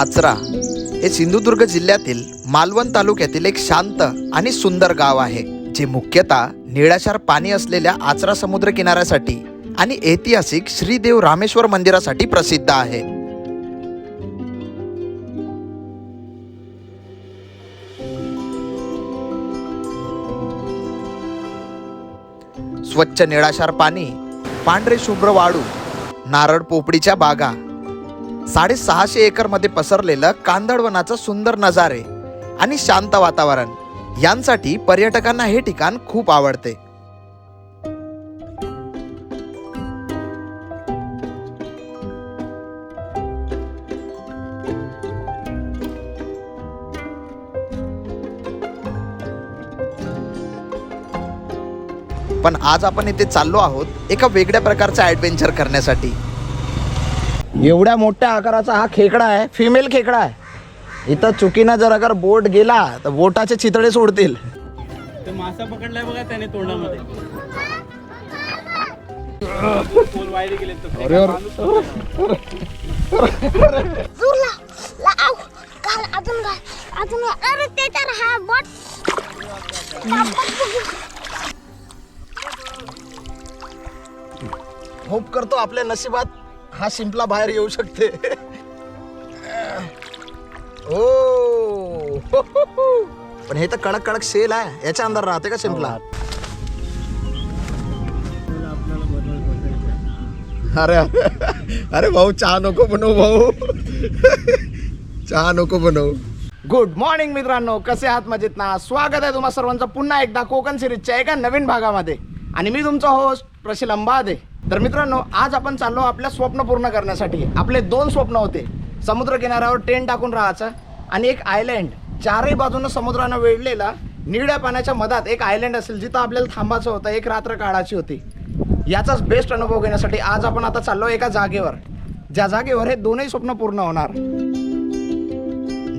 आचरा हे सिंधुदुर्ग जिल्ह्यातील मालवण तालुक्यातील एक शांत आणि सुंदर गाव आहे, जे मुख्यतः निळाशार पाणी असलेल्या आचरा समुद्र किनाऱ्यासाठी आणि ऐतिहासिक श्रीदेव रामेश्वर मंदिरासाठी प्रसिद्ध आहे. स्वच्छ निळाशार पाणी, पांढरे शुभ्र वाळू, नारळ पोपडीच्या बागा, 650 एकरमध्ये पसरलेलं कांदळवनाचं सुंदर नजारे आणि शांत वातावरण यांसाठी पर्यटकांना हे ठिकाण खूप आवडते. पण आज आपण इथे चाललो आहोत एका वेगळ्या प्रकारचा ॲडव्हेंचर करण्यासाठी. एवढ्या मोठ्या आकाराचा हा खेकडा आहे, फिमेल खेकडा आहे. इथं चुकीनं जर अगर बोट गेला तर बोटाचे चितळे सोडतील. मासा पकडलाय बघा त्याने तोंडामध्ये. होप करतो आपल्या नशिबात हा शिंपला बाहेर येऊ शकते. ओ पण हे तर कडक कडक शेल आहे, याच्या अंदर राहते का शिंपला? अरे अरे भाऊ चहा नको बनवू भाऊ, चहा नको बनवू. गुड मॉर्निंग मित्रांनो, कसे आहात? मजेत ना? स्वागत आहे तुम्हा सर्वांचं पुन्हा एकदा कोकण सिरीजच्या एका नवीन भागामध्ये. आणि मी तुमचा होस्ट प्रशिल अंबादे. तर मित्रांनो, आज आपण चाललो आपल्या स्वप्न पूर्ण करण्यासाठी. आपले 2 स्वप्न होते, समुद्र किनाऱ्यावर टेंट टाकून राहायचं आणि एक आयलँड, चारही बाजूनं समुद्रानं वेढलेला निळ्या पाण्याच्या मधात एक आयलँड असेल जिथं आपल्याला थांबायचं होतं, एक रात्र काढायची होती. याचाच बेस्ट अनुभव घेण्यासाठी आज आपण आता चाललो एका जागेवर, ज्या जागेवर हे दोनही स्वप्न पूर्ण होणार.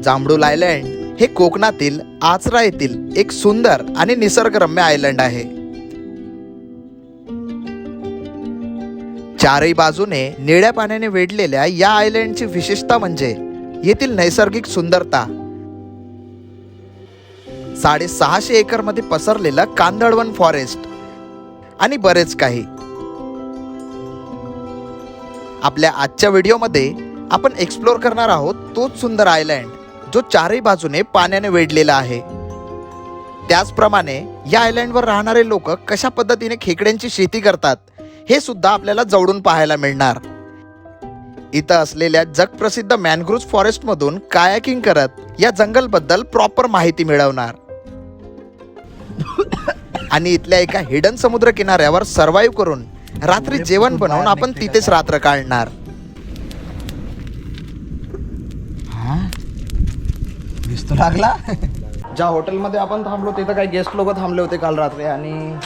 जांभळूल आयलँड हे कोकणातील आचरा येथील एक सुंदर आणि निसर्गरम्य आयलँड आहे. चारही बाजूने निळ्या पाण्याने वेढलेल्या या आयलँडची विशेषता म्हणजे येथील नैसर्गिक सुंदरता. 650 एकरमध्ये पसरलेलं कांदळवन फॉरेस्ट आणि बरेच काही. आपल्या आजच्या व्हिडिओमध्ये आपण एक्सप्लोर करणार आहोत तोच सुंदर आयलँड जो चारही बाजूने पाण्याने वेढलेला आहे. त्याचप्रमाणे या आयलँडवर राहणारे लोक कशा पद्धतीने खेकड्यांची शेती करतात हे सुद्धा आपल्याला जवळून पाहायला मिळणार. इथं असलेल्या जगप्रसिद्ध मॅनग्रोव्ह फॉरेस्ट मधून कायाकिंग करत या जंगलबद्दल प्रॉपर माहिती मिळवणार आणि इथल्या एका हिडन समुद्र किनाऱ्यावर सर्व्हाइव्ह करून रात्री जेवण बनवून आपण तिथेच रात्र काढणार. दिसतो लागला. ज्या हॉटेलमध्ये आपण थांबलो तिथं काही गेस्ट लोक थांबले होते काल रात्री, आणि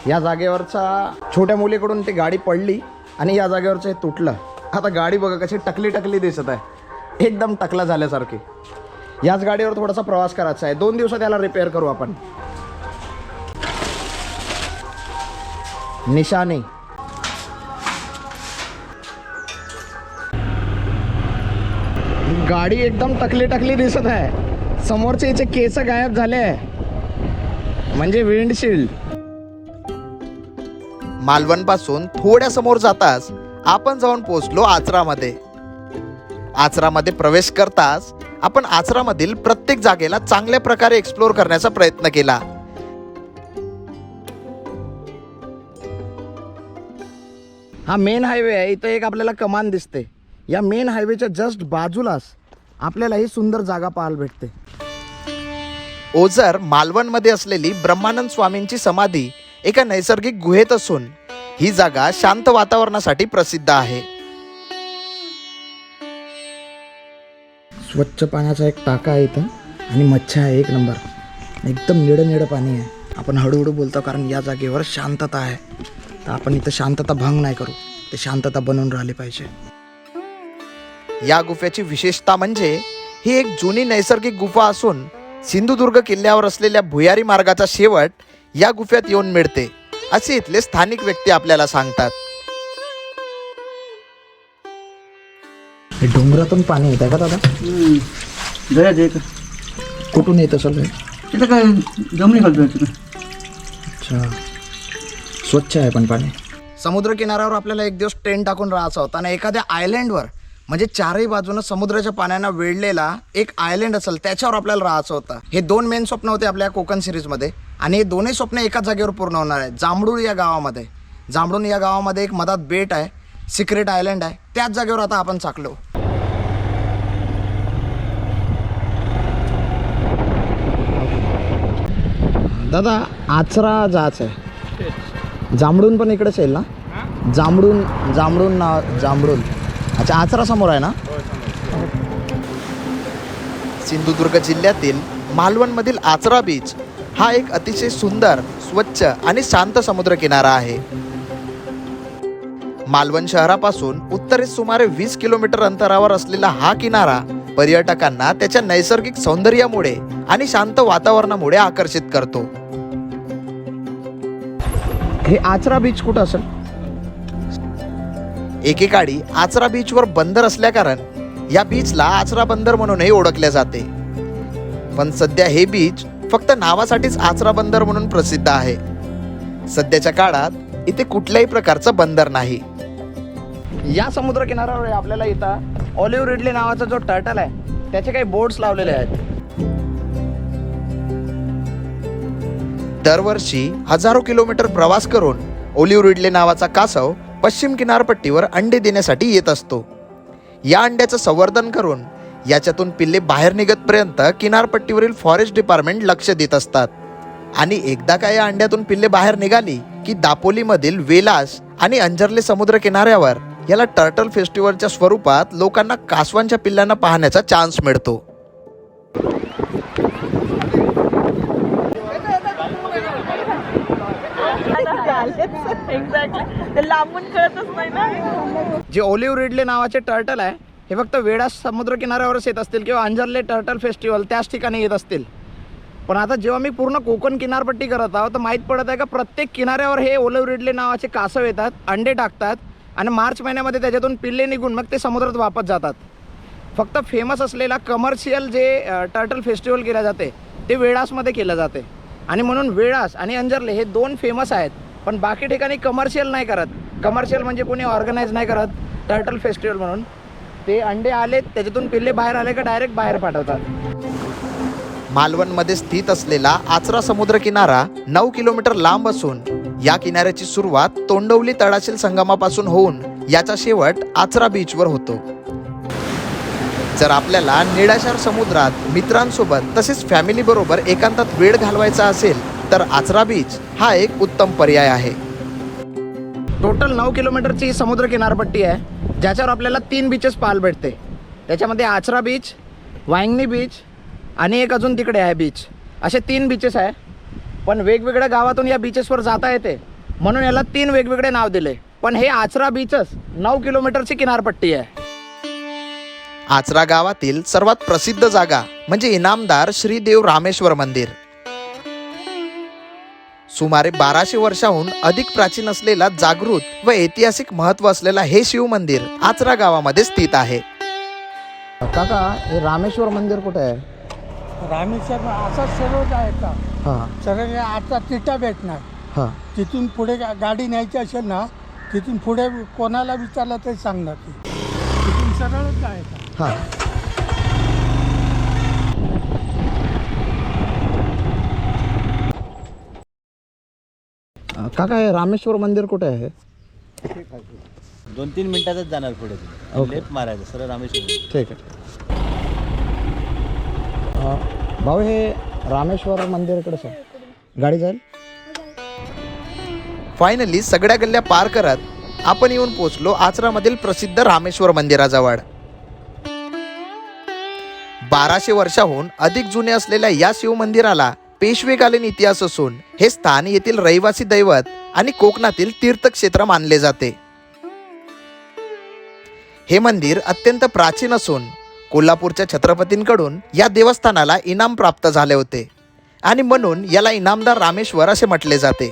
या जागेवरचा छोट्या मुलीकडून ती गाडी पडली आणि या जागेवरचं हे तुटलं. आता गाडी बघा कशी टकली टकली दिसत आहे, एकदम टकला झाल्यासारखी. याच गाडीवर थोडासा प्रवास करायचा आहे. 2 दिवसात याला रिपेअर करू आपण. निशाणी गाडी एकदम टकली टकली दिसत आहे. समोरचे याचे केस गायब झाले, म्हणजे विंडशील्ड. मालवण पासून थोड्या समोर जाताच आपण जाऊन पोहोचलो आचरामध्ये. आचरामध्ये प्रवेश करताच आपण आचरामधील प्रत्येक जागेला चांगल्या प्रकारे एक्सप्लोर करण्याचा प्रयत्न केला. हा मेन हायवे आहे. इथं एक आपल्याला कमान दिसते. या मेन हायवेच्या जस्ट बाजूलाच आपल्याला ही सुंदर जागा पाहायला भेटते. ओझर मालवणमध्ये असलेली ब्रह्मानंद स्वामींची समाधी एका नैसर्गिक गुहेत असून ही जागा शांत वातावरणासाठी प्रसिद्ध आहे. स्वच्छ पाण्याचा एक टाका आहे इथं आणि मच्छी आहे एक नंबर. एकदम निळं पाणी आहे. आपण हळूहळू बोलतो कारण या जागेवर शांतता आहे. तर आपण इथं शांतता भंग नाही करू, ते शांतता बनवून राहिली पाहिजे. या गुफेची विशेषता म्हणजे ही एक जुनी नैसर्गिक गुफा असून सिंधुदुर्ग किल्ल्यावर असलेल्या भुयारी मार्गाचा शेवट या गुफेत येऊन मिळते, असे इथले स्थानिक व्यक्ती आपल्याला सांगतात. हे डोंगरातून पाणी येत आहे का दादा? जरा दे का कुठून येतं सर? तिथं काय जमिनी खालतो तिथं. अच्छा, स्वच्छ आहे पण पाणी. समुद्र किनाऱ्यावर आपल्याला एक दिवस टेंट टाकून राहायचा होता आणि एखाद्या आयलँडवर म्हणजे चारही बाजूनं समुद्राच्या पाण्यानं वेढलेला एक आयलँड असेल त्याच्यावर आपल्याला राहायचं होतं. हे 2 मेन स्वप्न होते आपल्या कोकण सिरीजमध्ये आणि हे दोन्ही स्वप्न एकाच जागेवर पूर्ण होणार आहेत. जांभळूण या गावामध्ये. जांभळूण या गावामध्ये एक मधात बेट आहे, सिक्रेट आयलँड आहे. त्याच जागेवर आता आपण चाकलो. दादा आचरा जायचं आहे. जांभळून पण इकडेच येईल ना? जांभळून. अच्छा, आचरा समोर आहे ना? सिंधुदुर्ग जिल्ह्यातील मालवणमधील आचरा बीच हा एक अतिशय सुंदर, स्वच्छ आणि शांत समुद्रकिनारा आहे. मालवण शहरापासून उत्तरेस सुमारे 20 किलोमीटर अंतरावर असलेला हा किनारा पर्यटकांना त्याच्या नैसर्गिक सौंदर्यामुळे आणि शांत वातावरणामुळे आकर्षित करतो. हे आचरा बीच कुठं असेल? एकेकाळी आचरा बीचवर बंदर असल्याकारण या बीचला आचरा बंदर म्हणूनही ओळखले जाते. पण सध्या हे बीच फक्त नावासाठीच आचरा बंदर म्हणून प्रसिद्ध आहे. सध्याच्या काळात इथे कुठल्याही प्रकारचं बंदर नाही. या समुद्र किनाऱ्यावर आपल्याला इथं ऑलिव्ह रिडले नावाचा जो टर्टल आहे त्याचे काही बोर्ड्स लावलेले आहेत. दरवर्षी हजारो किलोमीटर प्रवास करून ऑलिव्ह रिडले नावाचा कासव पश्चिम किनारपट्टीवर अंडे देण्यासाठी येत असतो. या अंड्याचं संवर्धन करून याच्यातून पिल्ले बाहेर निघतपर्यंत किनारपट्टीवरील फॉरेस्ट डिपार्टमेंट लक्ष देत असतात. आणि एकदा का या अंड्यातून पिल्ले बाहेर निघाली की दापोलीमधील वेलास आणि अंजर्ले समुद्र किनाऱ्यावर याला टर्टल फेस्टिवलच्या स्वरूपात लोकांना कासवांच्या पिल्लांना पाहण्याचा चान्स मिळतो. जे ऑलिव्ह रिडले नावाचे टर्टल आहे हे फक्त वेडास समुद्र किनाऱ्यावरच येत असतील किंवा अंजर्ले टर्टल फेस्टिवल त्याच ठिकाणी येत असतील. पण आता जेव्हा मी पूर्ण कोकण किनारपट्टी करत आहोत तर माहीत पडत आहे का प्रत्येक किनाऱ्यावर हे ऑलिव्ह रिडले नावाचे कासव येतात, अंडे टाकतात आणि मार्च महिन्यामध्ये त्याच्यातून पिल्ले निघून मग ते समुद्रात वापस जातात. फक्त फेमस असलेला कमर्शियल जे टर्टल फेस्टिवल केलं जाते ते वेडासमध्ये केलं जाते आणि म्हणून वेडास आणि अंजर्ले हे 2 फेमस आहेत. पण बाकी ठिकाणी कमर्शियल नाही करत. कमर्शियल म्हणजे कोणी ऑर्गनाईज नाही करत टर्टल फेस्टिवल म्हणून. ते अंडे आले त्याच्यातून पिल्ले बाहेर आले का डायरेक्ट बाहेर पाठवतात. मालवणमध्ये स्थित असलेला आचरा समुद्र किनारा 9 किलोमीटर लांब असून या किनाऱ्याची सुरुवात तोंडवली तळाशील संगमापासून होऊन याचा शेवट आचरा बीचवर होतो. जर आपल्याला निळाशार समुद्रात मित्रांसोबत तसेच फॅमिली बरोबर एकांतात वेळ घालवायचा असेल तर आचरा बीच हा एक उत्तम पर्याय आहे. टोटल 9 किलोमीटरची समुद्र किनारपट्टी आहे ज्याच्यावर आपल्याला 3 बीचेस पाहायला भेटते. त्याच्यामध्ये आचरा बीच, वांगणी बीच आणि एक अजून तिकडे आहे बीच. असे 3 बीचेस आहे. पण वेगवेगळ्या गावातून या बीचेसवर जाता येते म्हणून याला 3 वेगवेगळे नाव दिले. पण हे आचरा बीचच 9 किलोमीटरची किनारपट्टी आहे. आचरा गावातील सर्वात प्रसिद्ध जागा म्हणजे इनामदार श्री देव रामेश्वर मंदिर. सुमारे 1200 वर्षाहून अधिक प्राचीन असलेला जागृत व ऐतिहासिक महत्व असलेला हे शिव मंदिर आचरा गावामध्ये स्थित आहे. काका हे रामेश्वर मंदिर कुठे आहे? रामेश्वर असाच सरळ जायचा. हां सरळ आता तिटा भेटणार. हां तिथून पुढे गाडी न्यायची असेल ना तिथून पुढे कोणाला विचारलं तरी सांगणार ती. तिथून सरळच जायचं. हां. काका हे रामेश्वर मंदिर कुठे आहे? 2-3 मिनिटातच जाणार पुढे. ओके. लेफ्ट मारायचं सरळ रामेश्वर. ठीक आहे. भाऊ हे रामेश्वर मंदिरकडेच आहे. गाडी जाईल? फायनली सगळ्या गल्ल्या पार करत आपण येऊन पोहोचलो आचरामधील प्रसिद्ध रामेश्वर मंदिराजवळ. 1200 वर्षाहून अधिक जुने असलेल्या या शिव मंदिराला पेशवेकालीन इतिहास असून हे स्थान येथील रहिवासी दैवत आणि कोकणातील तीर्थक्षेत्र मानले जाते. हे मंदिर अत्यंत प्राचीन असून कोल्हापूरच्या छत्रपतींकडून या देवस्थानाला इनाम प्राप्त झाले होते आणि म्हणून याला इनामदार रामेश्वर असे म्हटले जाते.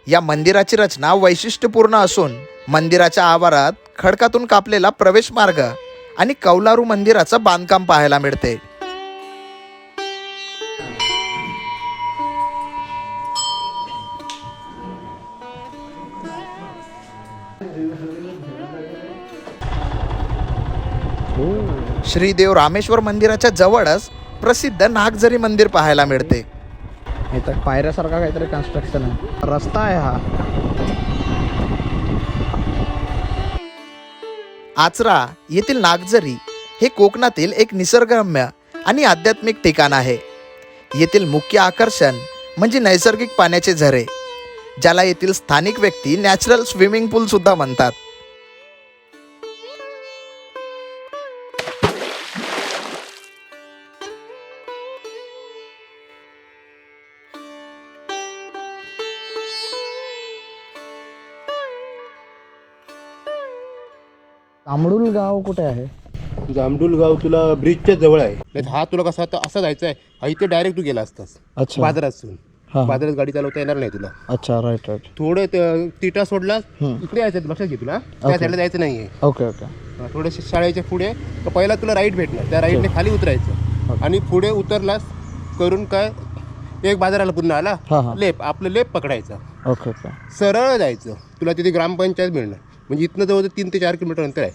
या मंदिराची रचना वैशिष्ट्यपूर्ण असून मंदिराच्या आवारात खडकातून कापलेला प्रवेश मार्ग आणि कौलारू मंदिराचं बांधकाम पाहायला मिळते. श्रीदेव रामेश्वर मंदिराच्या जवळच प्रसिद्ध नागझरी मंदिर पाहायला मिळते. इथं पायऱ्यासारखा काहीतरी कन्स्ट्रक्शन आहे, रस्ता आहे हा. आचरा येथील नागझरी हे कोकणातील एक निसर्गरम्य आणि आध्यात्मिक ठिकाण आहे. येथील मुख्य आकर्षण म्हणजे नैसर्गिक पाण्याचे झरे, ज्याला येथील स्थानिक व्यक्ती नॅचरल स्विमिंग पूल सुद्धा म्हणतात. तांबडुल गाव कुठे आहे? जामडूल गाव तुला ब्रिजच्या जवळ आहे. नाही हा तुला कसा आता असा जायचा आहे, हा इथे डायरेक्ट तू गेला असतास अच्छा. बाजारातून. हा. बाजारात गाडी चालवता येणार नाही तुला. अच्छा, राईट राईट. थोडे तिटा सोडला इकडे यायचं, लक्षात घे तुला त्या साईडला जायचं नाहीये. Okay okay. थोडं शाळेच्या पुढे तर पहिला तुला राईट भेटणार, त्या राईटने खाली उतरायचं आणि पुढे उतरलास करून काय एक बाजाराला पुन्हा आला लेप, आपलं लेप पकडायचा. Okay okay. सरळ जायचं, तुला तिथे ग्रामपंचायत मिळणार. म्हणजे इथनं जवळ 3 ते 4 किलोमीटर अंतर आहे.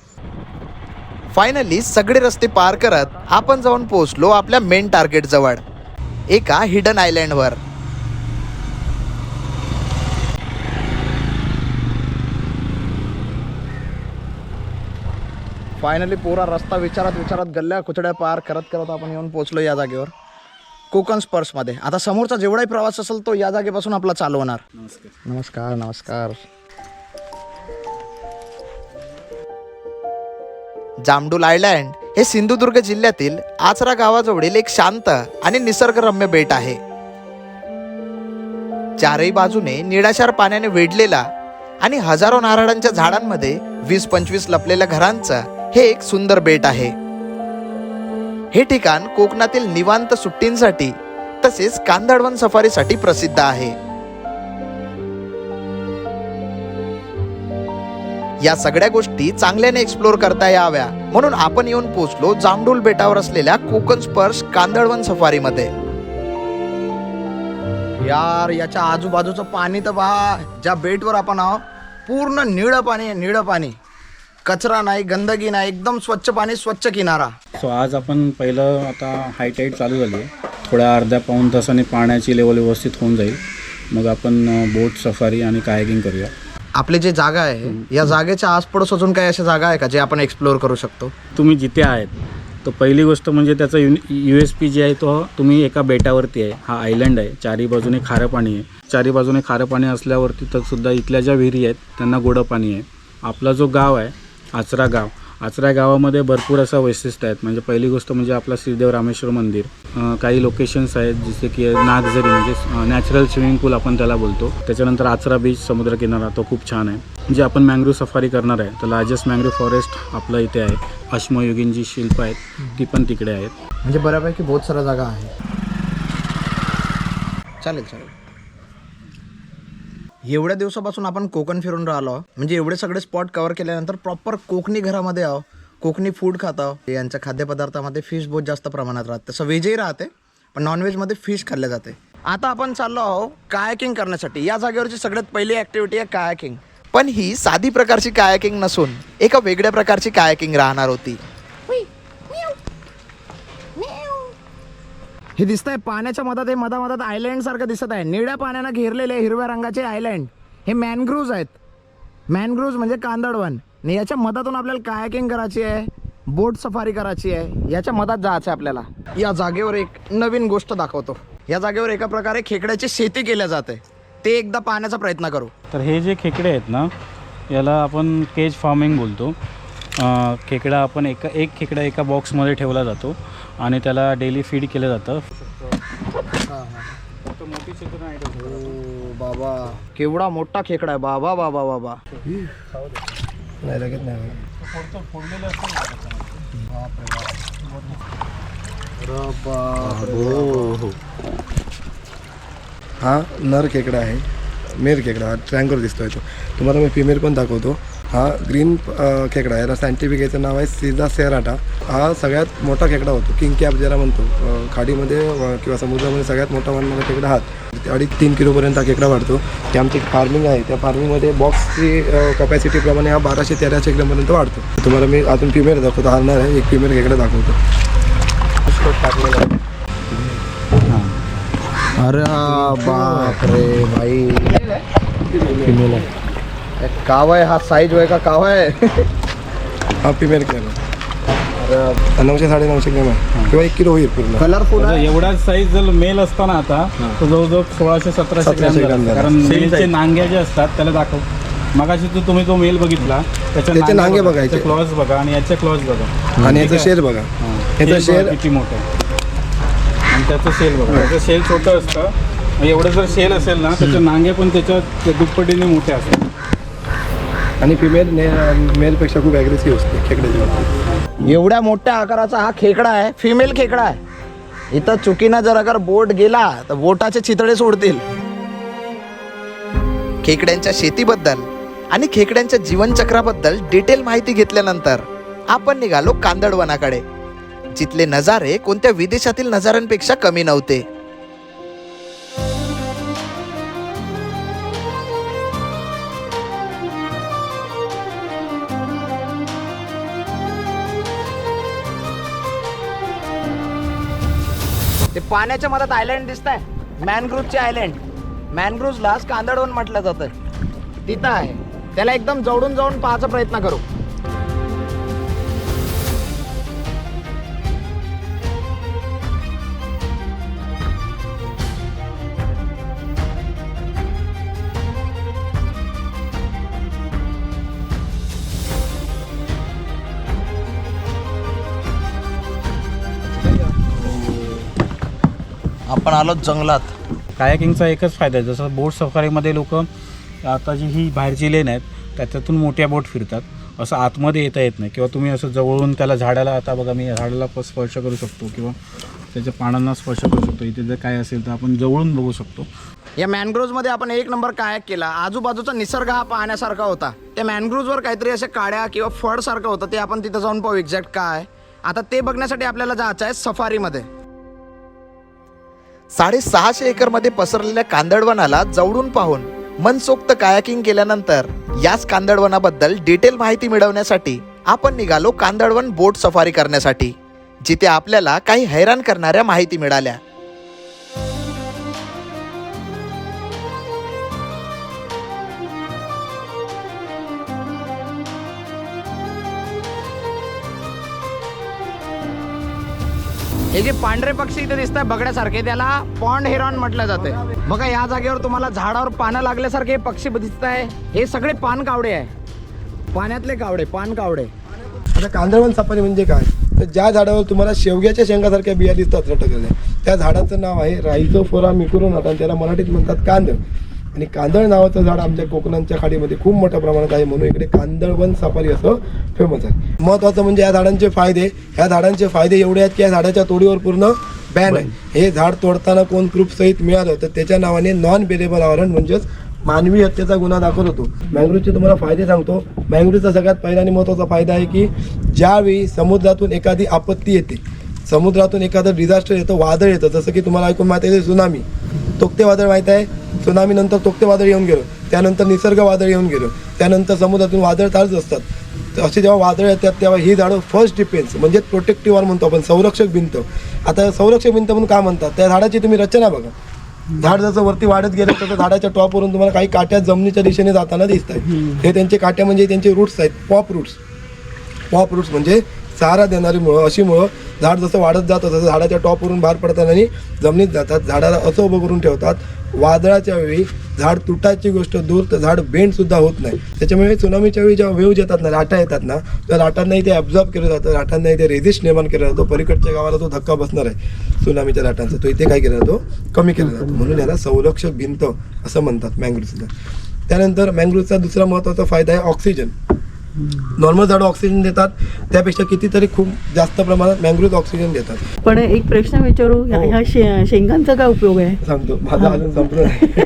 फायनली सगळे रस्ते पार करत आपण जाऊन पोहोचलो आपल्या मेन टार्गेट जवळ, एका हिडन आयलँडवर. फायनली पुरा रस्ता विचारत गल्ल्या कुचड्या पार करत आपण येऊन पोहोचलो या जागेवर, कोकण स्पर्शमध्ये. आता समोरचा जेवढाही प्रवास असेल तो या जागेपासून आपला चालू होणार. नमस्कार नमस्कार. जामडूल आयलँड हे सिंधुदुर्ग जिल्ह्यातील आचरा गावाजवळील एक शांत आणि निसर्गरम्य बेट आहे. चारही बाजूने निळाशार पाण्याने वेढलेला आणि हजारो नारळांच्या झाडांमध्ये 20-25 लपलेल्या घरांचं हे एक सुंदर बेट आहे. हे ठिकाण कोकणातील निवांत सुट्टींसाठी तसेच कांदळवन सफारीसाठी प्रसिद्ध आहे. या सगळ्या गोष्टी चांगल्याने एक्सप्लोर करता याव्या म्हणून आपण येऊन पोहोचलो जामडूल बेटावर असलेल्या कोकण स्पर्श कांदळवन सफारीमध्ये. यार याच्या आजूबाजूचं पाणी तर पहा. ज्या बेटवर आपण आहोत पूर्ण निळं पाणी आहे, निळं पाणी. कचरा नाही, गंदगी नाही, एकदम स्वच्छ पाणी, स्वच्छ किनारा. सो आज आपण पहिलं आता हाय टाईड चालू झाली आहे, थोड्या अर्ध्या पाऊण तासाने पाण्याची लेवल व्यवस्थित होऊन जाईल. मग आपण बोट सफारी आणि कायाकिंग करूया. आपली जी जागा आहे या जागेच्या आसपडोस अजून काही अशा जागा आहे का जे आपण एक्सप्लोअर करू शकतो? तुम्ही जिथे आहेत तर पहिली गोष्ट म्हणजे त्याचा USP जी आहे तो तुम्ही एका बेटावरती आहे. हा आयलंड आहे, चारी बाजूने खारं पाणी आहे. चारी बाजूने खारं पाणी असल्यावरती तर सुद्धा इथल्या ज्या विहिरी आहेत त्यांना गोडं पाणी आहे. आपला जो गाव आहे आचरा गाव, आचरा गावामध्ये भरपूर असं वैशिष्ट्य आहेत. म्हणजे पहिली गोष्ट म्हणजे आपला श्रीदेव रामेश्वर मंदिर, काही लोकेशन्स आहेत जसे की नागझरी म्हणजे नॅचरल स्विमिंग पूल आपण त्याला बोलतो. त्याच्यानंतर आचरा बीच समुद्रकिनारा तो खूप छान आहे. म्हणजे आपण मँग्रोव्ह सफारी करणार आहे तर लार्जेस्ट मँग्रोव्ह फॉरेस्ट आपलं इथे आहे. अश्मयुगीन जी शिल्प आहेत ती पण तिकडे आहेत. म्हणजे बऱ्यापैकी बहुत साऱ्या जागा आहे. चालेल चालेल. एवढ्या दिवसापासून आपण कोकण फिरून राहिलो, म्हणजे एवढे सगळे स्पॉट कव्हर केल्यानंतर प्रॉपर कोकणी घरामध्ये आहो, कोकणी फूड खातो. यांच्या खाद्यपदार्थामध्ये फिश बहुत जास्त प्रमाणात राहते. तसं व्हेजही राहते पण नॉनव्हेजमध्ये फिश खाल्ले जाते. आता आपण चाललो आहो कायाकिंग करण्यासाठी. या जागेवरची सगळ्यात पहिली ॲक्टिव्हिटी आहे कायाकिंग. पण ही साधी प्रकारची कायाकिंग नसून एका वेगळ्या प्रकारची कायाकिंग राहणार होती. हे दिसतंय पाण्याच्या मधात, हे मधामधात आयलँड सारखं दिसत आहे. निळ्या पाण्यानं घेरलेले हिरव्या रंगाचे आयलँड हे मॅनग्रोव्ज आहेत. मॅनग्रोव्ज म्हणजे कांदळवन. आणि याच्या मधातून आपल्याला कायाकिंग करायची आहे, बोट सफारी करायची आहे, याच्या मधात जायचं आहे आपल्याला. या जागेवर एक नवीन गोष्ट दाखवतो. या जागेवर एका प्रकारे खेकड्याची शेती केल्या जाते, ते एकदा पाहण्याचा प्रयत्न करू. तर हे जे खेकडे आहेत ना याला आपण केज फार्मिंग बोलतो. खेकडा आपण एक खेकडा एका बॉक्समध्ये ठेवला जातो आणि त्याला डेली फीड केलं जातं. बाबा केवढा मोठा खेकडा आहे. बाबा बाबा बाबा नाही लगेच नाही. हा नर खेकडा आहे, मेल खेकडा ट्रँगल दिसतोय तो. तुम्हाला मी फिमेल पण दाखवतो. हा ग्रीन खेकडा, याला सायंटिफिक याचं नाव आहे सीझा सेराटा. हा सगळ्यात मोठा खेकडा होतो, किंग कॅप ज्याला म्हणतो. खाडीमध्ये किंवा समुद्रामध्ये सगळ्यात मोठा वाढणारा खेकडा हा 2.5-3 किलोपर्यंत हा खेकडा वाढतो. ते आमची फार्मिंग आहे, त्या फार्मिंगमध्ये बॉक्सची कपॅसिटीप्रमाणे हा 1200-1300 ग्रॅमपर्यंत वाढतो. तुम्हाला मी अजून फिमेल दाखवतो, हारणार आहे. एक फिमेल खेकडा दाखवतो. अरे बाप रे भाई, फिमेल आहे. कावा आहे हा, साईज आहे का कावा आहे? हा फिमेल खेकडा 900-950 ग्रॅम आहे किंवा 1 किलो होईल पूर्ण. कलरफुल आहे. एवढा साईज जर मेल असताना आता तो जवळजवळ 1600-1700 ग्रॅम ग्रॅम झाला. कारण मेलचे नांग्या जे असतात त्याला दाखव. मगाशी तुम्ही तो मेल बघितला, त्याचे नांगे बघायचे, क्लॉज बघा आणि याचे क्लॉज बघा आणि याचं शेर बघा. याचं शेर किती मोठं आहे आणि त्याचं शेल बघा. त्याचं शेल छोटं असतं. एवढं जर शेल असेल ना, त्याचे नांगे पण त्याच्या दुप्पटीने मोठे असतात. आणि फिमेल मेलपेक्षा खूप ॲग्रेसिव्ह असते खेकड्याची बाबतीत. एवढ्या मोठ्या आकाराचा हा खेकडा आहे, फिमेल खेकडा आहे. इथं चुकीनं जर अगर बोट गेला तर बोटाचे चितळे सोडतील. खेकड्यांच्या शेतीबद्दल आणि खेकड्यांच्या जीवनचक्राबद्दल डिटेल माहिती घेतल्यानंतर आपण निघालो कांदळवनाकडे, जिथले नजारे कोणत्या विदेशातील नजाऱ्यांपेक्षा कमी नव्हते. ते पाण्याच्या मधात आयलँड दिसत आहे, मॅनग्रोव्हचे आयलँड. मॅनग्रोव्हलाच कांदळवन म्हटलं जातं. तिथं आहे, त्याला एकदम जवळून जाऊन पाहायचा प्रयत्न करू. आपण आलो जंगलात. कायाकिंगचा एकच फायदा आहे, जसं बोट सफारीमध्ये लोक आता जी ही बाहेरची लेन आहेत त्याच्यातून मोठ्या बोट फिरतात, असं आतमध्ये येता येत नाही. किंवा तुम्ही असं जवळून त्याला झाडाला, आता बघा मी झाडाला स्पर्श करू शकतो किंवा त्याच्या पानांना स्पर्श करू शकतो. इथे जर काय असेल तर आपण जवळून बघू शकतो. या मॅनग्रोव्हमध्ये आपण 1 नंबर कायाक केला. आजूबाजूचा निसर्ग हा पाहण्यासारखा होता. त्या मॅनग्रोव्हवर काहीतरी अशा काड्या किंवा फळसारखं होतं, ते आपण तिथं जाऊन पाहू एक्झॅक्ट काय. आता ते बघण्यासाठी आपल्याला जायचं आहे सफारीमध्ये. 650 एकरमध्ये पसरलेल्या कांदळवनाला जवळून पाहून मनसोक्त कायाकिंग केल्यानंतर याच कांदळवनाबद्दल डिटेल माहिती मिळवण्यासाठी आपण निघालो कांदळवन बोट सफारी करण्यासाठी, जिथे आपल्याला काही हैराण करणाऱ्या माहिती मिळाल्या. हे जे पांढरे पक्षी इथे दिसत आहे बगड्यासारखे, त्याला पॉन्ड हेरॉन म्हटलं जाते. बघा या जागेवर तुम्हाला झाडावर पानं लागल्यासारखे पक्षी दिसत आहे. हे सगळे पान कावडे आहे, पाण्यातले कावडे, पान कावडे. आता कांदळवन सफारी म्हणजे काय, तर ज्या झाडावर तुम्हाला शेवग्याच्या शेंगासारख्या बिया दिसतात लटकलेल्या, त्या झाडाचं नाव आहे रायझोफोरा मिक्रोनाटा आणि त्याला मराठीत म्हणतात कांदळ. आणि कांदळ नावाचं झाड आमच्या कोकणांच्या खाडीमध्ये खूप मोठ्या प्रमाणात आहे, म्हणून इकडे कांदळवन सफारी असं फेमस आहे. महत्त्वाचं म्हणजे या झाडांचे फायदे, ह्या झाडांचे फायदे एवढे आहेत की या झाडाच्या तोडीवर पूर्ण बॅन आहे. हे झाड तोडताना कोण प्रूफ सहित मिळालं तर त्याच्या नावाने नॉन बेलेबल आवरण म्हणजेच मानवी हत्येचा गुन्हा दाखल होतो. मँग्रोव्हचे तुम्हाला फायदे सांगतो. मँग्रोव्हचा सगळ्यात पहिला आणि महत्त्वाचा फायदा आहे की ज्यावेळी समुद्रातून एखादी आपत्ती येते, समुद्रातून एखादं डिझास्टर येतं, वादळ येतं, जसं की तुम्हाला ऐकून माहिती आहे सुनामी, तोक्ते वादळ माहीत आहे. सुनामीनंतर तोक्ते वादळ येऊन गेलं, त्यानंतर निसर्ग वादळ येऊन गेलं, त्यानंतर समुद्रातून वादळ चालूच असतात. तर असे जेव्हा वादळ येतात तेव्हा ही झाडं फर्स्ट डिफेन्स म्हणजे प्रोटेक्टिव्ह वॉल म्हणतो आपण, संरक्षक भिंत. आता संरक्षक भिंत म्हणून का म्हणतात, त्या झाडाची तुम्ही रचना बघा. झाड जसं वरती वाढत गेलं तसं झाडाच्या टॉपवरून तुम्हाला काही काट्या जमिनीच्या दिशेने जाताना दिसत आहेत. हे त्यांचे काट्या म्हणजे त्यांचे रूट्स आहेत, पॉप रूट्स. पॉप रूट्स म्हणजे सहारा देणारी मुळं. अशी मुळं झाड जसं वाढत जातं तसं झाडाच्या टॉपवरून बाहेर पडताना आणि जमिनीत जातात, झाडाला असं उभं करून ठेवतात. वादळाच्या वेळी झाड तुटायची गोष्ट दूर, तर झाड बेंडसुद्धा होत नाही. त्याच्यामुळे सुनामीच्या वेळी जेव्हा वेव्ह येतात ना, लाटा येतात ना, त्या लाटांनाही ते ॲब्झॉर्ब केलं जातं, लाटांनाही ते रेझिस्ट निर्माण केला जातो. पलीकडच्या गावाला तो धक्का बसणार आहे सुनामीच्या लाटांचा, तो इथे काय केला जातो, कमी केला जातो. म्हणून याला संरक्षक भिंत असं म्हणतात मँग्रोव्हला. त्यानंतर मँग्रोव्हचा दुसरा महत्त्वाचा फायदा आहे ऑक्सिजन. नॉर्मल झाडं ऑक्सिजन देतात, त्यापेक्षा कितीतरी खूप जास्त प्रमाणात मँग्रोव्ह ऑक्सिजन देतात. पण एक प्रश्न विचारू, ह्या शेंगांचा काय उपयोग आहे? सांगतो, माझा अजून संपलं नाही.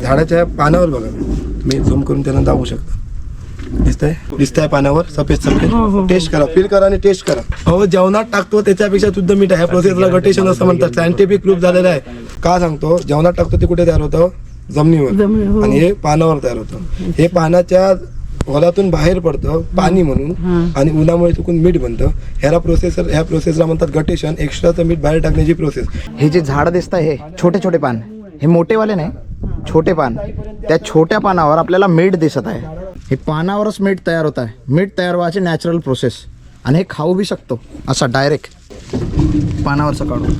झाडाच्या पानावर बघा, तुम्ही झूम करून त्यांना दाबू शकता. दिसतंय पानावर सफेद सफेद. टेस्ट करा, फील करा आणि टेस्ट करा. अहो जेवणात टाकतो त्याच्यापेक्षा शुद्ध मीठ आहे. ह्या प्रोसेसला गटेशन असं म्हणतात. सायंटिफिक प्रूफ झालेलं आहे. का सांगतो, जेवणात टाकतो ते कुठे तयार होतं, जमिनीवर, आणि हे पानावर तयार होतं. हे पानाच्या होलातून बाहेर पडतं पाणी म्हणून आणि उन्हामुळे चुकून मीठ बनतं. ह्या प्रोसेसला म्हणतात गटेशन. एक्स्ट्राचं मीठ बाहेर टाकण्याची प्रोसेस. हे जे झाड दिसत आहे, हे छोटे छोटे पान, हे मोठेवाले नाही, छोटे पान. त्या छोट्या पानावर आपल्याला मीठ दिसत आहे. हे पानावरच मीठ तयार होत आहे. मीठ तयार व्हायची नॅचरल प्रोसेस. आणि हे खाऊ बी शकतो असा डायरेक्ट पानावरचं काढून.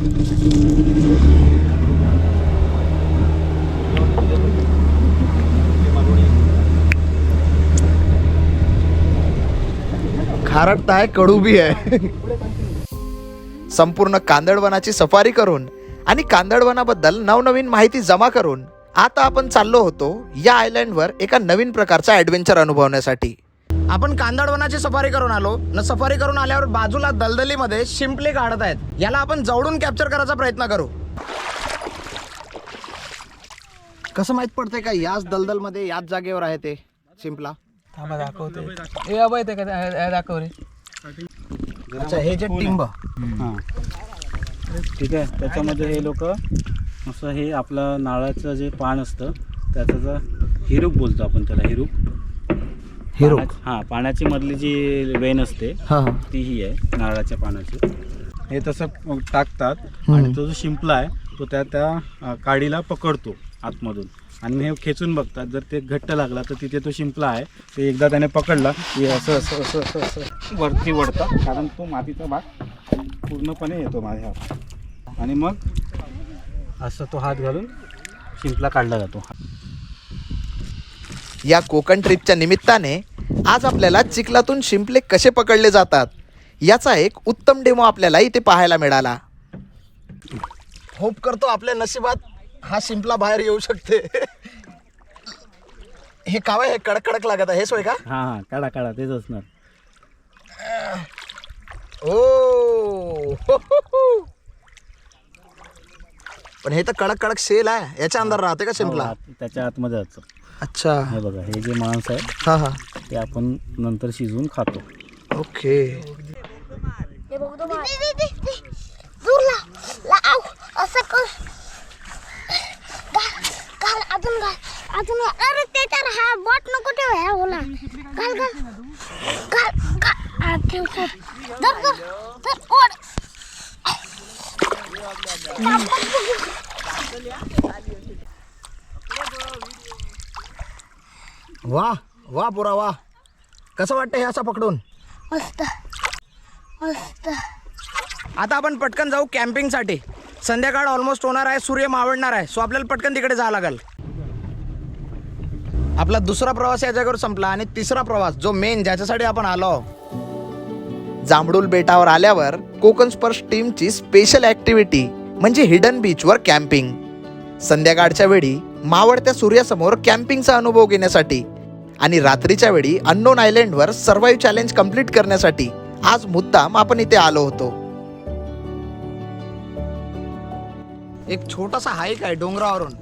खारट आहे, कडू बी आहे. संपूर्ण कांदळवनाची सफारी करून आणि कांदळवनाबद्दल नवनवीन माहिती जमा करून आता आपण चाललो होतो या आयलँडवर एका नवीन प्रकारचा ॲडव्हेंचर अनुभवण्यासाठी. आपण कांदळवनाची सफारी करून आलो न. सफारी करून आल्यावर बाजूला दलदलीमध्ये शिंपले काढत आहेत. याला आपण जवळून कॅप्चर करायचा प्रयत्न करू. कसं माहित पडतंय का याच दलदलमध्ये याच जागेवर आहे ते शिंपला? अच्छा, हे जे टिंब. हां ठीक आहे. त्याच्यामध्ये हे लोक असं हे आपलं नारळाचं जे पान असतं त्याचं हिरूक बोलतो आपण त्याला. हिरूक. हां, पाण्याची मधली जी वेन असते ती ही आहे नारळाच्या पानाची. हे तसं टाकतात आणि तो जो शिंपला आहे तो त्या काडीला पकडतो आतमधून आणि हे खेचून बघतात. जर ते घट्ट लागला तर तिथे तो शिंपला आहे ते एकदा त्याने पकडला की असं असं असं असं असं वरती वळतात. कारण तो मातीचा भाग पूर्णपणे येतो माझ्या हात आणि मग असं तो हात घालून शिंपला काढला जातो. या कोकण ट्रिपच्या निमित्ताने आज आपल्याला चिखलातून शिंपले कसे पकडले जातात याचा एक उत्तम डेमो आपल्याला इथे पाहायला मिळाला. होप करतो आपल्या नशिबात हा शिंपला बाहेर येऊ शकते. हे कावं, हे कडक कडक लागत आहे. हे सोय का? हां हां, काढा काढा, तेच असणार. ओ पण हे तर कडक कडक शेल आहे. याच्या अंदर राहते का शिंपला? त्याच्या आतमध्ये जायचं. अच्छा, हे बघा, हे जे मांस आहे हा हा, ते आपण नंतर शिजवून खातो. ओके. अजून अरे ते तर हा बॉट नको ठेव. ह्या होला घाल घाल घाल ठेव ठेव. धर धर धर ओढ. वा वा पुरा वा. कसं वाटतं हे असं पकडून? मस्त मस्त. आता आपण पटकन जाऊ कॅम्पिंगसाठी. संध्याकाळ ऑलमोस्ट होणार आहे, सूर्य मावळणार आहे. सो आपल्याला पटकन तिकडे जावं लागेल. आपला दुसरा प्रवास या जागेवर संपला आणि तिसरा प्रवास जो मेन ज्याच्यासाठी आपण आलो. जांभडूल बेटावर आल्यावर कोकण स्पर्श टीमची स्पेशल ॲक्टिव्हिटी म्हणजे हिडन बीचवर कॅम्पिंग. संध्याकाळच्या वेळी मावळत्या सूर्यासमोर कॅम्पिंगचा अनुभव घेण्यासाठी आणि रात्रीच्या वेळी अननोन आयलँडवर सर्वाइव्ह चॅलेंज कंप्लीट करण्यासाठी आज मुद्दाम आपण इथे आलो होतो. एक छोटासा हाईक आहे डोंगरावरून.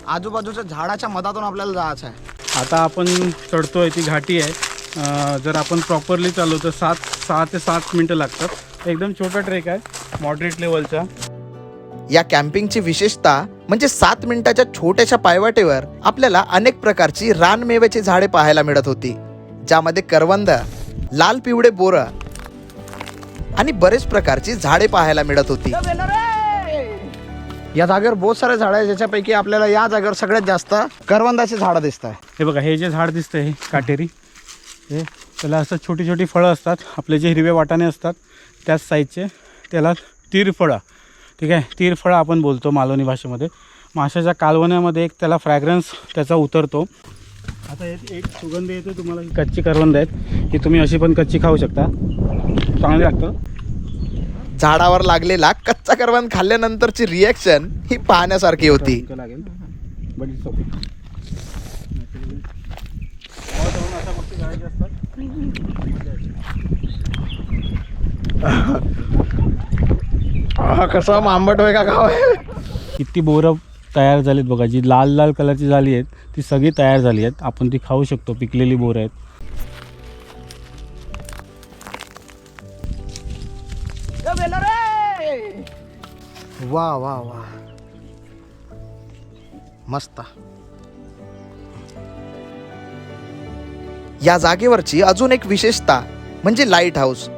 आजूबाजूच्या झाडाच्या मधातून आपल्याला जायचं आहे. आता आपण चढतोय, ती घाटी आहे. जर आपण प्रॉपरली चाललो तर 6 ते 7 मिनटं लागतात. एकदम छोटा ट्रेक आहे, मॉडरेट लेवलचा. या कॅम्पिंगची विशेषता म्हणजे 7 मिनिटाच्या छोट्याशा पायवाटेवर आपल्याला अनेक प्रकारची रानमेव्याची झाडे पाहायला मिळत होती, ज्यामध्ये करवंद, लाल पिवळे बोरं आणि बरेच प्रकारची झाडे पाहायला मिळत होती. या जागेवर बहुत सारे झाड आहे, ज्याच्यापैकी आपल्याला या जागेवर सगळ्यात जास्त करवंदाची झाडं दिसत आहे. हे बघा, हे जे झाड दिसतं हे काटेरी, हे त्याला असं छोटी छोटी फळं असतात. आपले जे हिरवे वाटाणे असतात त्याच साईजचे, त्याला तीरफळं, ठीक आहे, तीरफळं आपण बोलतो मालवणी भाषेमध्ये. माशाच्या कालवण्यामध्ये एक त्याला फ्रॅग्रन्स त्याचा उतरतो. आता एक सुगंध येतो तुम्हाला. कच्ची करवंद आहेत, ही तुम्ही अशी पण कच्ची खाऊ शकता, चांगली लागतं. झाडावर लागलेला कच्चा करवंद खाल्ल्यानंतरची रिॲक्शन ही पाहण्यासारखी होती. लागेल कसं आंबट होय का गाव आहे. किती बोरं तयार झालीत बघा. जी लाल लाल कलरची झाली आहेत ती सगळी तयार झाली आहेत. आपण ती खाऊ शकतो, पिकलेली बोरं आहेत. वा वा वा मस्त. या जागेवरची अजून एक विशेषता म्हणजे लाईट हाऊस.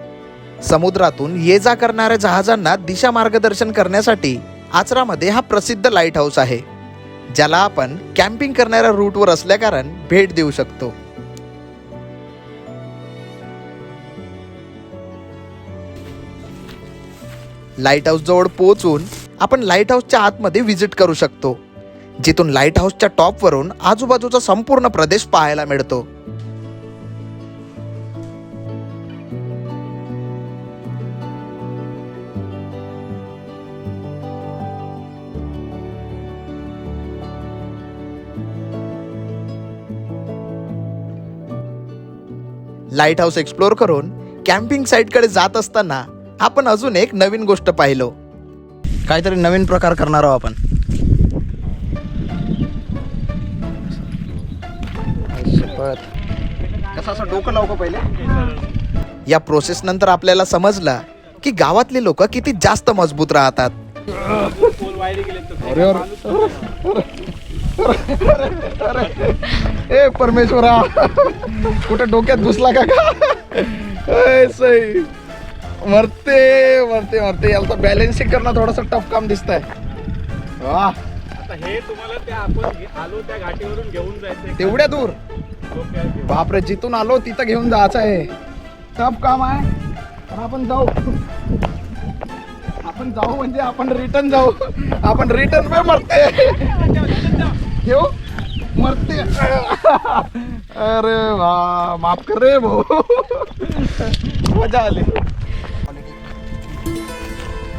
समुद्रातून ये जा करणाऱ्या जहाजांना दिशा मार्गदर्शन करण्यासाठी आचरामध्ये हा प्रसिद्ध लाईट हाऊस आहे, ज्याला आपण कॅम्पिंग करणाऱ्या रूटवर असल्याकारण भेट देऊ शकतो. लाईट हाऊस जवळ पोहोचून आपण लाईट हाऊसच्या आतमध्ये व्हिजिट करू शकतो, जिथून लाईट हाऊसच्या टॉपवरून आजूबाजूचा संपूर्ण प्रदेश पाहायला मिळतो. लाईट हाऊस एक्सप्लोर करून कॅम्पिंग साईटकडे जात असताना आपण अजून एक नवीन गोष्ट पाहिलो. काहीतरी नवीन प्रकार करणार आहोत आपण. कसं असं डोकं लावू का पहिले. या प्रोसेस नंतर आपल्याला समजलं की गावातले लोक किती जास्त मजबूत राहतात. ए परमेश्वरा, कुठे डोक्यात घुसला का सही. मरते मरते मरते. याचा बॅलेन्सिंग करणं थोडंसं टफ काम दिसतंय. वा, हे तुम्हाला त्या आपण आलो त्या घाटीवरून घेऊन जायचं. तेवढ्या दूर बापरे, जिथून आलो तिथं घेऊन जायचं आहे. टफ काम आहे पण आपण जाऊ. आपण जाऊ म्हणजे आपण रिटर्न जाऊ. आपण रिटर्न पे मरते घेऊ मरते. अरे वा, माफ कर रे भाऊ. मजा आली.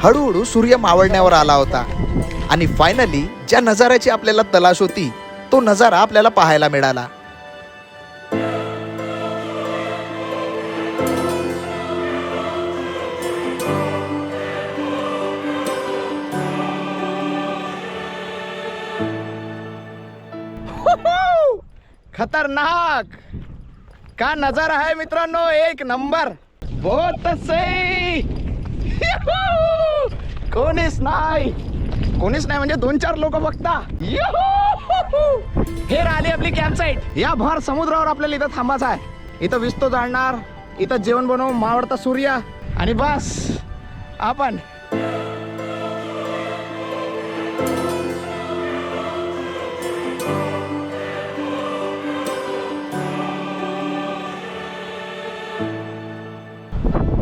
हळूहळू सूर्य मावळण्यावर आला होता आणि फायनली ज्या नजाऱ्याची आपल्याला तलाश होती तो नजारा आपल्याला पाहायला मिळाला. खतरनाक का नजारा आहे मित्रांनो, एक नंबर. बहुत सही. कोणीच नाही म्हणजे 2-4 लोक बघता. हे राहिली आपली कॅम्प साईट. या भर समुद्रावर आपल्याला इथं थांबायचं आहे. इथं विस्तो जाळणार, इथं जेवण बनवून मावळता सूर्य आणि बस आपण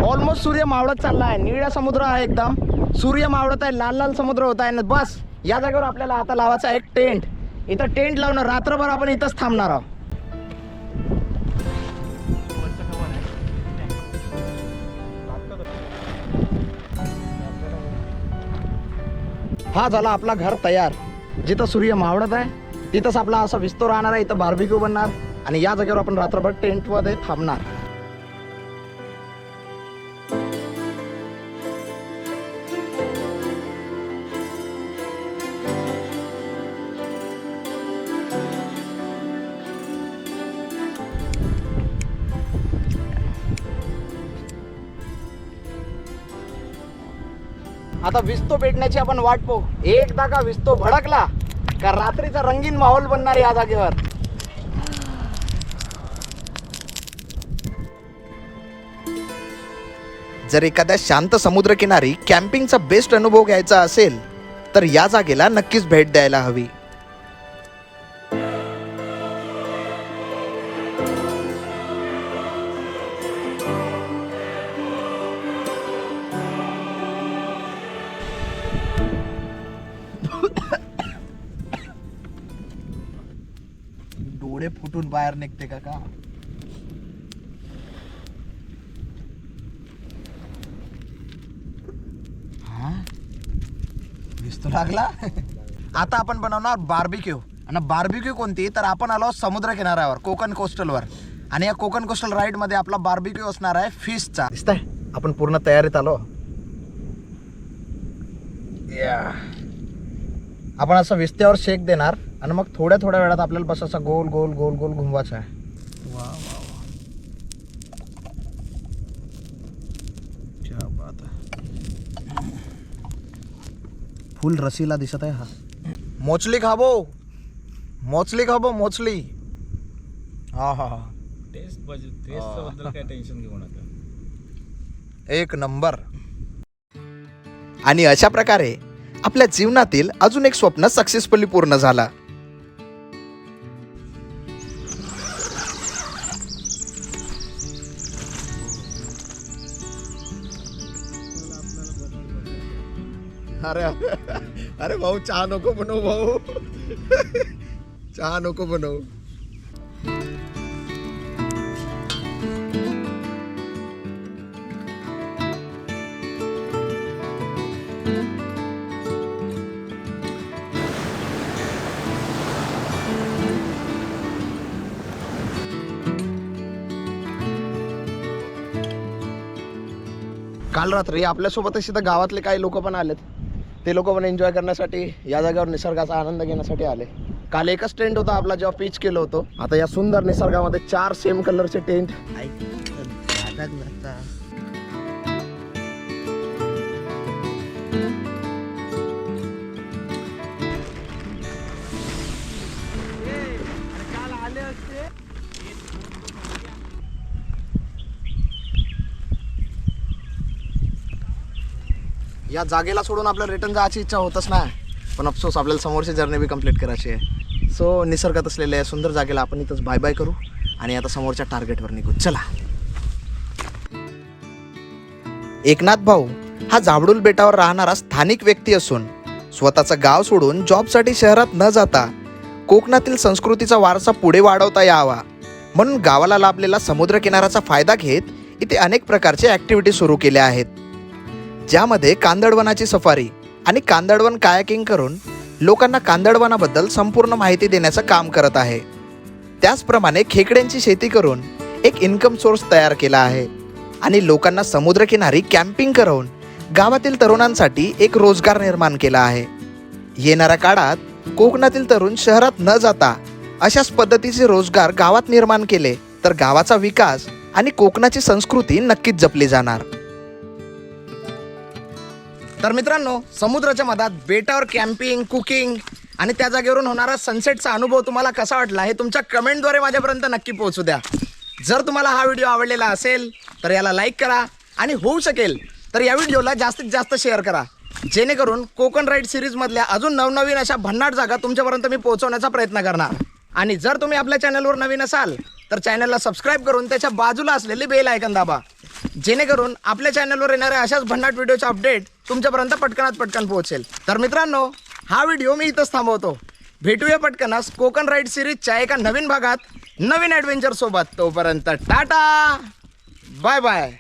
ऑलमोस्ट सूर्य मावळत चालला आहे. निळा समुद्र आहे एकदम. सूर्य मावळत आहे, लाल लाल समुद्र होत आहे. बस या जागेवर आपल्याला आता लावायचा एक टेंट. इथं टेंट लावणं, रात्रभर आपण इथंच थांबणार आहोत. हा झाला आपला घर तयार. जिथं सूर्य मावळत आहे तिथंच आपला असा विस्तो राहणार आहे. इथं बार्बिक्यू बनणार आणि या जागेवर आपण रात्रभर टेंटमध्ये थांबणार. आता विस्तो पेटण्याची आपण वाट पाहू. एकदा का विस्तो भडकला का रात्रीचा रंगीन माहोल बनणार या जागेवर. जर एखाद्या शांत समुद्रकिनारी कॅम्पिंगचा बेस्ट अनुभव घ्यायचा असेल तर या जागेला नक्कीच भेट द्यायला हवी. डोळे फुटून बाहेर निघते का दिसतो लागला. आता आपण बनवणार बार्बिक्यू. आणि बार्बिक्यू कोणती तर आपण आलो समुद्र किनाऱ्यावर, कोकण कोस्टलवर. आणि या कोकण कोस्टल राईड मध्ये आपला बार्बिक्यू असणार आहे फिशचा. दिसतंय आपण पूर्ण तयारीत आलो. आपण असं विस्त्यावर शेक देणार आणि मग थोड्या थोड्या वेळात आपल्याला बस असं गोल गोल गोल गोल घुमवायचं आहे. वा वा वा, क्या बात आहे. फुल रसीला दिसत आहे हा. मोचली खाबो, मोचली खाबो, मोचली. हा हा हा, टेस्टचं बद्दल काय टेन्शन घेऊ नका. एक नंबर. आणि अशा प्रकारे आपल्या जीवनातील अजून एक स्वप्न सक्सेसफुली पूर्ण झाला. अरे अरे भाऊ चहा नको बनवू भाऊ. चहा नको बनवू. काल रात्री आपल्यासोबतच इथं गावातले काही लोक पण आलेत. ते लोक पण एन्जॉय करण्यासाठी या जागेवर निसर्गाचा आनंद घेण्यासाठी आले. काल एकच टेंट होता आपला जेव्हा पिच केलं होतं. आता या सुंदर निसर्गामध्ये 4 सेम कलरचे टेंट. या जागेला सोडून आपल्याला रिटर्न जायची इच्छा होतच नाही, पण अफसोस आपल्याला समोरची जर्नी बी कंप्लीट करायची आहे. सो निसर्गात असलेल्या या सुंदर जागेला आपण इथंच बाय बाय करू आणि आता समोरच्या टार्गेटवर निघू. चला. एकनाथ भाऊ हा जांभळूल बेटावर राहणारा स्थानिक व्यक्ती असून स्वतःचं गाव सोडून जॉबसाठी शहरात न जाता कोकणातील संस्कृतीचा वारसा पुढे वाढवता यावा म्हणून गावाला लाभलेला समुद्रकिनाऱ्याचा फायदा घेत इथे अनेक प्रकारचे ॲक्टिव्हिटी सुरू केल्या आहेत, ज्यामध्ये कांदळवनाची सफारी आणि कांदळवन कायाकिंग करून लोकांना कांदळवनाबद्दल संपूर्ण माहिती देण्याचं काम करत आहे. त्याचप्रमाणे खेकड्यांची शेती करून एक इन्कम सोर्स तयार केला आहे आणि लोकांना समुद्रकिनारी कॅम्पिंग करून गावातील तरुणांसाठी एक रोजगार निर्माण केला आहे. येणाऱ्या काळात कोकणातील तरुण शहरात न जाता अशाच पद्धतीचे रोजगार गावात निर्माण केले तर गावाचा विकास आणि कोकणाची संस्कृती नक्कीच जपली जाणार. तर मित्रांनो, समुद्राच्या मधात बेटावर कॅम्पिंग, कुकिंग आणि त्या जागेवरून होणारा सनसेटचा अनुभव तुम्हाला कसा वाटला हे तुमच्या कमेंटद्वारे माझ्यापर्यंत नक्की पोहोचू द्या. जर तुम्हाला हा व्हिडिओ आवडलेला असेल तर याला लाईक करा आणि होऊ शकेल तर या व्हिडिओला जास्तीत जास्त शेअर करा, जेणेकरून कोकण राईड सिरीजमधल्या अजून नवनवीन अशा भन्नाट जागा तुमच्यापर्यंत मी पोहोचवण्याचा प्रयत्न करणार. आणि जर तुम्ही आपल्या चॅनलवर नवीन असाल तर चॅनलला सबस्क्राईब करून त्याच्या बाजूला असलेले बेल आयकन दाबा, जेणेकरून आपल्या चॅनलवर येणाऱ्या अशाच भन्नाट व्हिडिओचे अपडेट तुमच्यापर्यंत पटकन पोहोचेल. तर मित्रांनो, हा व्हिडिओ मी इथंच थांबवतो. भेटूया पटकनच कोकण राईड सिरीजच्या एका नवीन भागात नवीन ॲडव्हेंचर सोबत. तोपर्यंत टाटा, बाय बाय.